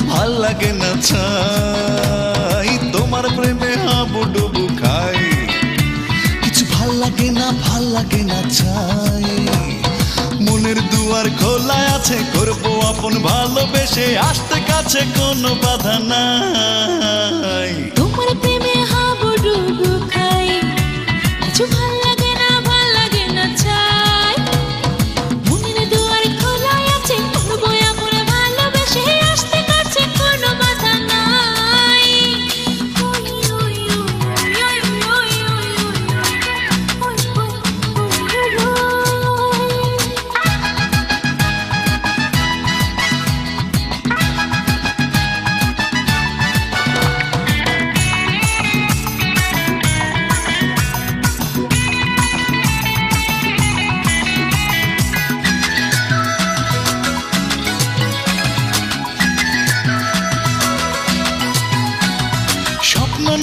ভাল লাগে না ছাই তোমার প্রেমে হাবুডুবু খাই কিছু ভাল লাগে না ছাই মনের দুয়ার খোলা আছে করবো আপন ভালোবেসে আসতে কাছে কোনো বাধা নাই তোমার প্রেমে হাবুডুবু খাই কিছু ভাল লাগে না চাই মনের দুয়ার খোলা আছে করবো আপন ভালোবেসে আসতে কাছে কোনো বাধা নাই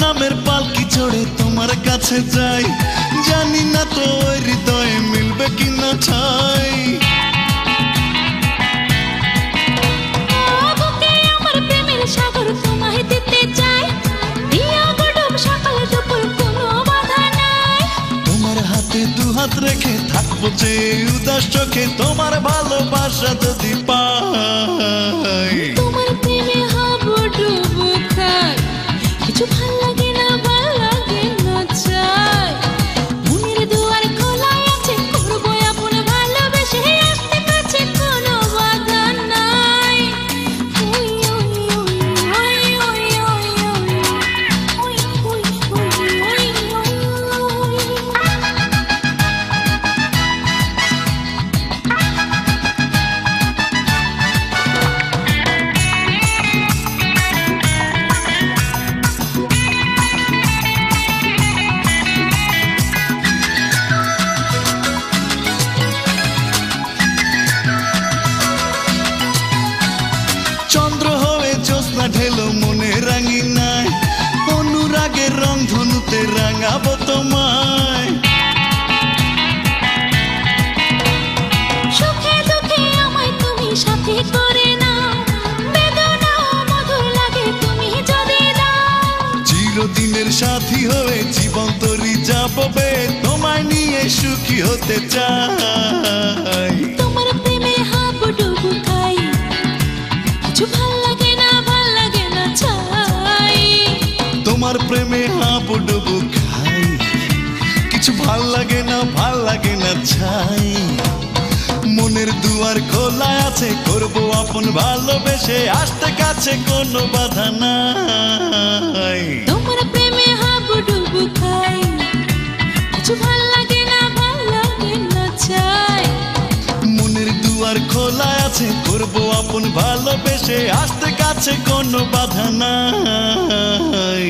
নামের পালকি চড়ে তোমার কাছে যাই জানি না তো ওই হৃদয়ে মিলবে কিনা ঠাই আমার প্রেমের সাগর তোমায় দিতে চাই সকাল দুপুর কোনো বাধা নাই তোমার হাতে দু হাত রেখে থাকবো যে উদাস চোখে তোমার ভালোবাসা যদি পাই তোমার প্রেমে হাবুডুবু খাই কিছু ভাল লাগে না চাই মনের দুয়ার খোলা আছে করবো আপন ভালোবেসে আসতে কাছে কোনো বাধা নাই চন্দ্র হয়ে জ্যোৎস্না ঢেলো মনে রাঙি নাই অনুরাগের রং ধনুতে রাঙাবো তোমায় সুখে দুঃখে আমায় তুমি সাথে করে নাও বেদনা মধুর লাগে তুমি যদি দাও চিরদিনের সাথী হয়ে জীবন তরি যাবো বে তোমায় নিয়ে সুখী হতে চাই তোমার প্রেমে হাবুডুবু খাই কিছু ভাল লাগে না চাই তোমার প্রেমে হাবুডুবু খাই কিছু ভাল লাগে না ছাই মনের দুয়ার খোলা আছে করবো আপন ভালোবেসে আসতে কাছে কোনো বাধা নাই তোমার প্রেমে হাবুডুবু খাই কিছু ভাল লাগে না চাই মনের দুয়ার খোলা আছে করবো আপন ভালোবেসে আসতে কাছে কোনো বাধা নাই